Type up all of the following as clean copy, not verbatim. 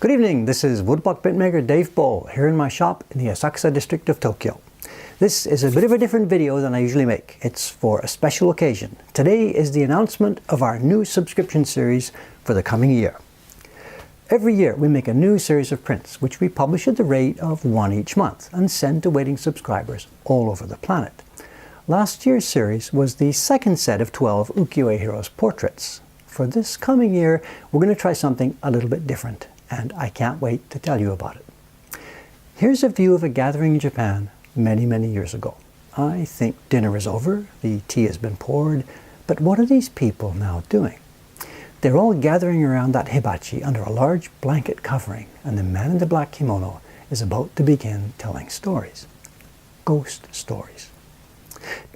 Good evening, this is Woodblock printmaker Dave Bowl here in my shop in the Asakusa district of Tokyo. This is a bit of a different video than I usually make. It's for a special occasion. Today is the announcement of our new subscription series for the coming year. Every year we make a new series of prints which we publish at the rate of one each month and send to waiting subscribers all over the planet. Last year's series was the second set of 12 ukiyo-e heroes portraits. For this coming year we're going to try something a little bit different, and I can't wait to tell you about it. Here's a view of a gathering in Japan many years ago. I think dinner is over, the tea has been poured, but what are these people now doing? They're all gathering around that hibachi under a large blanket covering, and the man in the black kimono is about to begin telling stories. Ghost stories.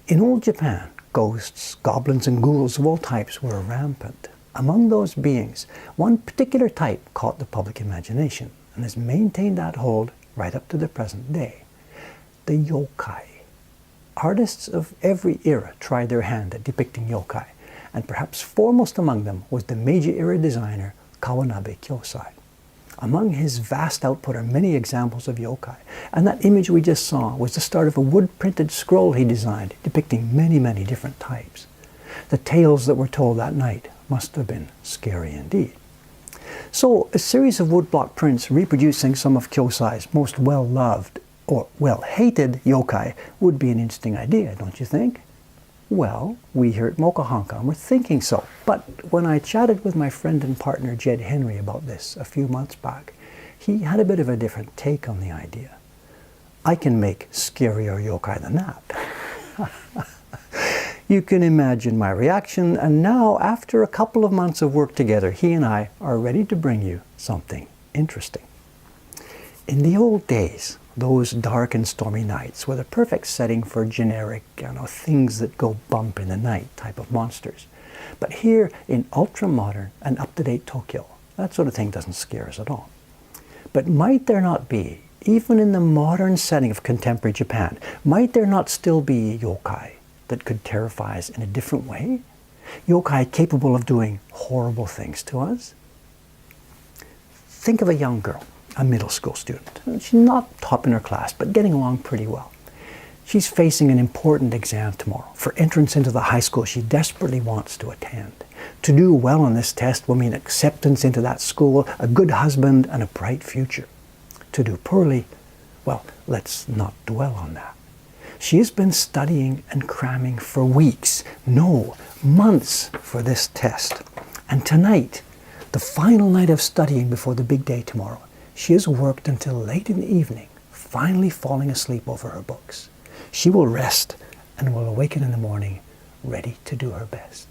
In old Japan, ghosts, goblins and ghouls of all types were rampant. Among those beings, one particular type caught the public imagination and has maintained that hold right up to the present day. The yokai. Artists of every era tried their hand at depicting yokai, and perhaps foremost among them was the Meiji-era designer Kawanabe Kyosai. Among his vast output are many examples of yokai, and that image we just saw was the start of a wood-printed scroll he designed depicting many different types. The tales that were told that night must have been scary indeed. So, a series of woodblock prints reproducing some of Kyosai's most well-loved or well-hated yokai would be an interesting idea, don't you think? Well, we here at Mocha Hong Kong were thinking so, but when I chatted with my friend and partner Jed Henry about this a few months back, he had a bit of a different take on the idea. I can make scarier yokai than that. You can imagine my reaction, and now, after a couple of months of work together, he and I are ready to bring you something interesting. In the old days, those dark and stormy nights were the perfect setting for generic, things that go bump in the night type of monsters. But here in ultra-modern and up-to-date Tokyo, that sort of thing doesn't scare us at all. But might there not be, even in the modern setting of contemporary Japan, might there not still be yokai that could terrify us in a different way? Yokai capable of doing horrible things to us? Think of a young girl, a middle school student. She's not top in her class, but getting along pretty well. She's facing an important exam tomorrow for entrance into the high school she desperately wants to attend. To do well on this test will mean acceptance into that school, a good husband, and a bright future. To do poorly, well, let's not dwell on that. She has been studying and cramming for weeks, no, months for this test. And tonight, the final night of studying before the big day tomorrow, she has worked until late in the evening, finally falling asleep over her books. She will rest and will awaken in the morning ready to do her best.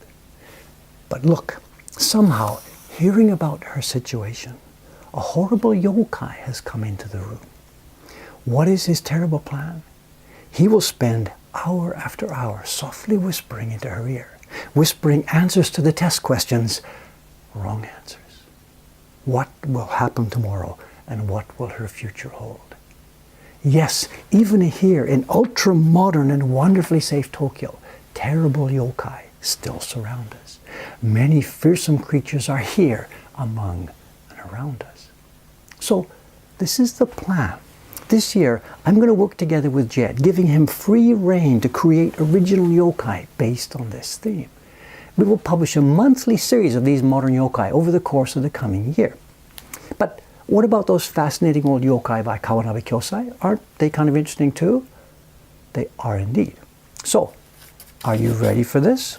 But look, somehow, hearing about her situation, a horrible yokai has come into the room. What is his terrible plan? He will spend hour after hour softly whispering into her ear, whispering answers to the test questions, wrong answers. What will happen tomorrow, and what will her future hold? Yes, even here in ultra-modern and wonderfully safe Tokyo, terrible yokai still surround us. Many fearsome creatures are here among and around us. So, this is the plan. This year, I'm going to work together with Jed, giving him free rein to create original yokai based on this theme. We will publish a monthly series of these modern yokai over the course of the coming year. But what about those fascinating old yokai by Kawanabe Kyosai? Aren't they kind of interesting too? They are indeed. So, are you ready for this?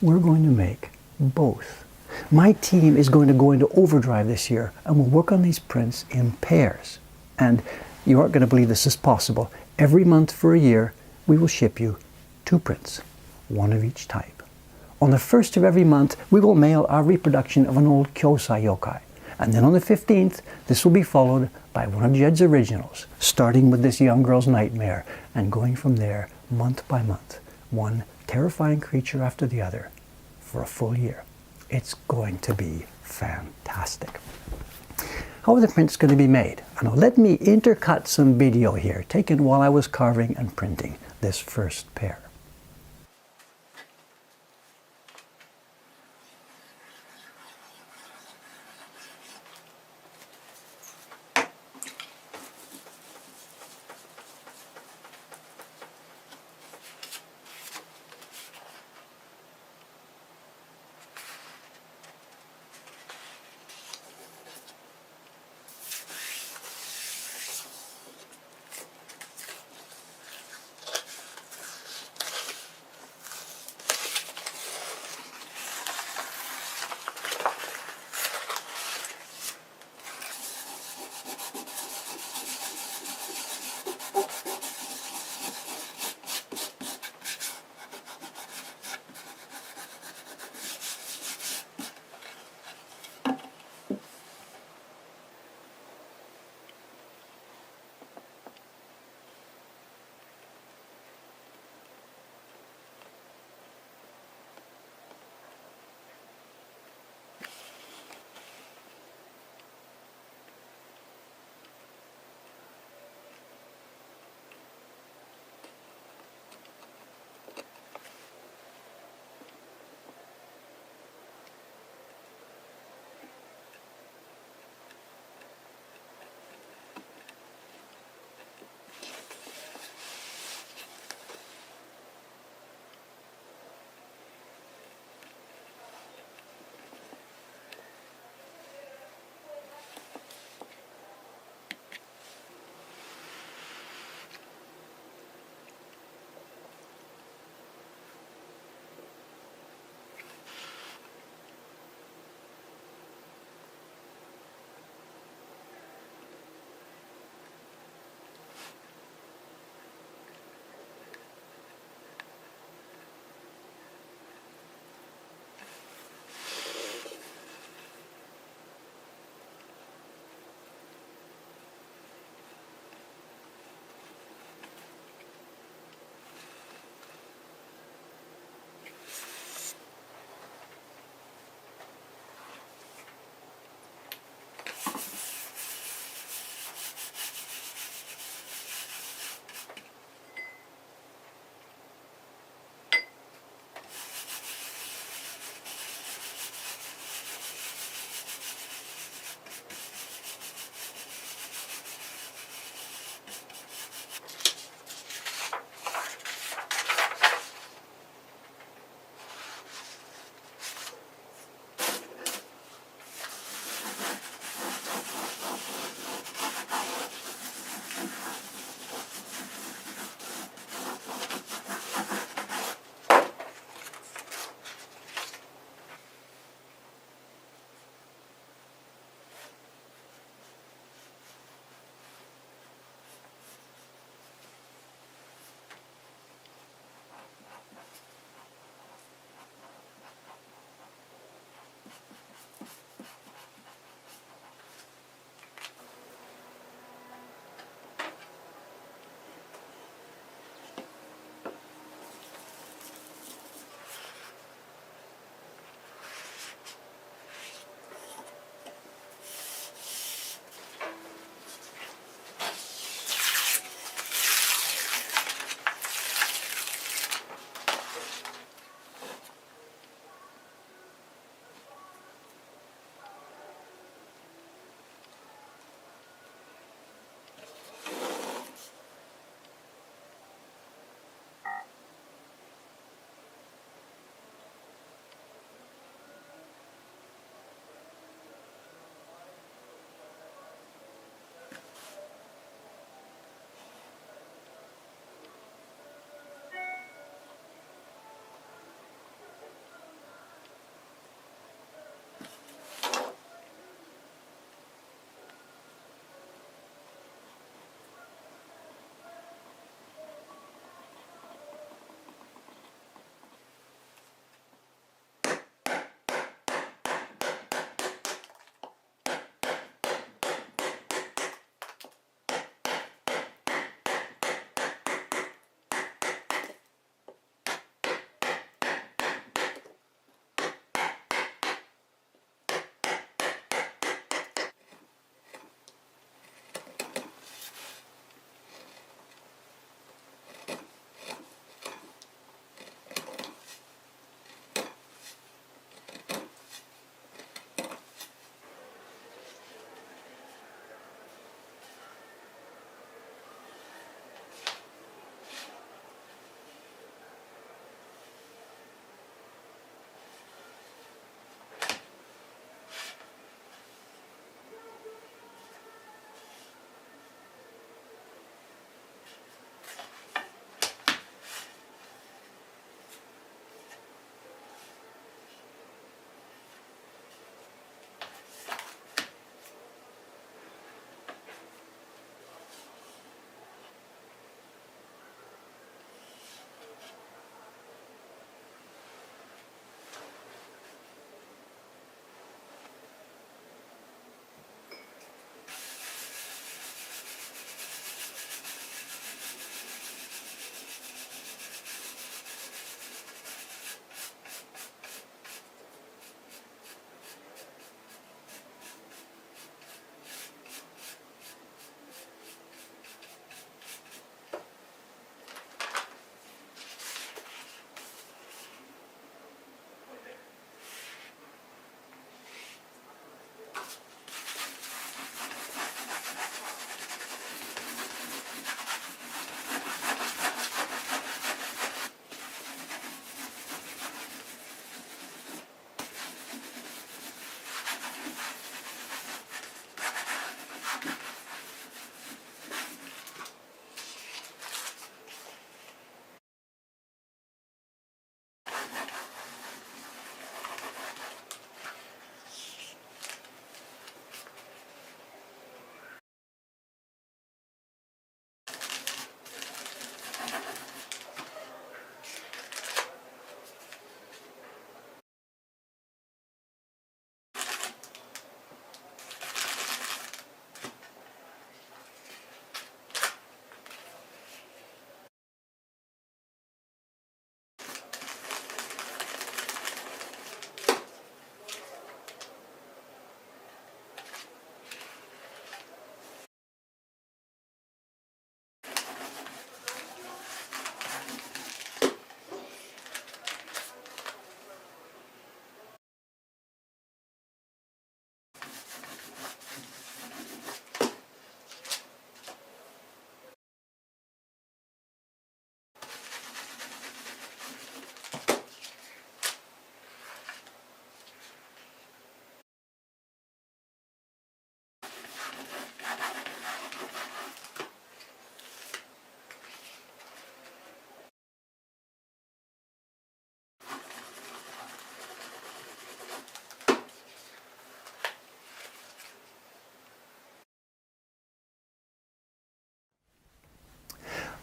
We're going to make both. My team is going to go into overdrive this year and we'll work on these prints in pairs. And you aren't going to believe this is possible. Every month for a year, we will ship you 2 prints, one of each type. On the 1st of every month, we will mail our reproduction of an old Kyosai yokai. And then on the 15th, this will be followed by one of Jed's originals, starting with this young girl's nightmare and going from there month by month, one terrifying creature after the other for a full year. It's going to be fantastic. How are the prints going to be made? Now let me intercut some video here, taken while I was carving and printing this first pair.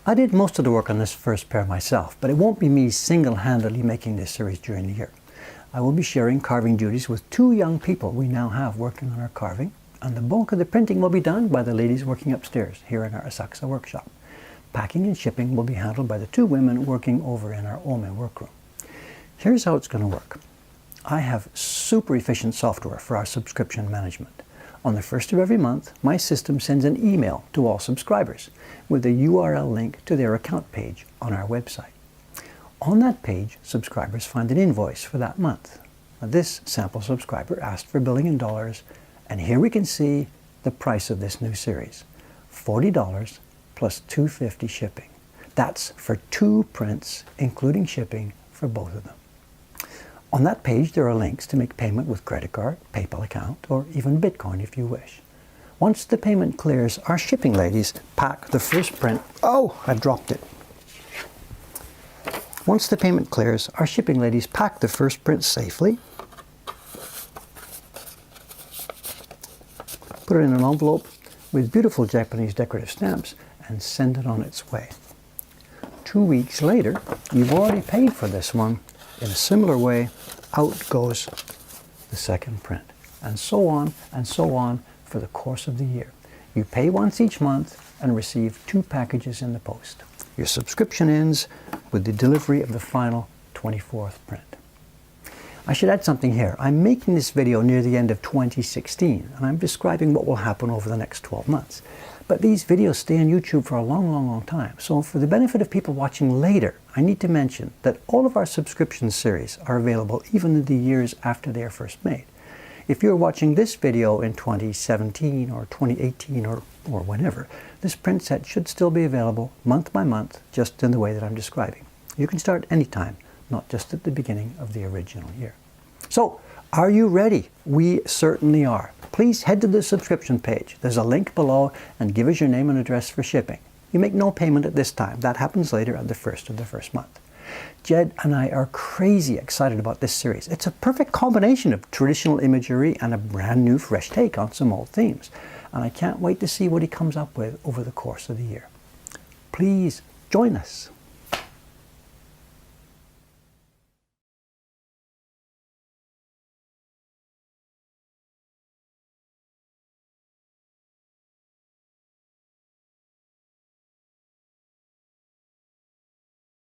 I did most of the work on this first pair myself, but it won't be me single-handedly making this series during the year. I will be sharing carving duties with 2 young people we now have working on our carving, and the bulk of the printing will be done by the ladies working upstairs here in our Asakusa workshop. Packing and shipping will be handled by the 2 women working over in our Ome workroom. Here's how it's going to work. I have super efficient software for our subscription management. On the first of every month, my system sends an email to all subscribers with a URL link to their account page on our website. On that page, subscribers find an invoice for that month. Now, this sample subscriber asked for billing in dollars, and here we can see the price of this new series. $40 plus $2.50 shipping. That's for 2 prints, including shipping for both of them. On that page, there are links to make payment with credit card, PayPal account, or even Bitcoin if you wish. Once the payment clears, our shipping ladies pack the first print. Oh, I dropped it. Once the payment clears, our shipping ladies pack the first print safely, put it in an envelope with beautiful Japanese decorative stamps, and send it on its way. 2 weeks later, you've already paid for this one. In a similar way, out goes the second print, and so on for the course of the year. You pay once each month and receive 2 packages in the post. Your subscription ends with the delivery of the final 24th print. I should add something here. I'm making this video near the end of 2016, and I'm describing what will happen over the next 12 months. But these videos stay on YouTube for a long time. So for the benefit of people watching later, I need to mention that all of our subscription series are available even in the years after they are first made. If you're watching this video in 2017 or 2018 or whenever, this print set should still be available month by month, just in the way that I'm describing. You can start anytime, not just at the beginning of the original year. So, are you ready? We certainly are. Please head to the subscription page. There's a link below, and give us your name and address for shipping. You make no payment at this time. That happens later at the first of the first month. Jed and I are crazy excited about this series. It's a perfect combination of traditional imagery and a brand new fresh take on some old themes. And I can't wait to see what he comes up with over the course of the year. Please join us.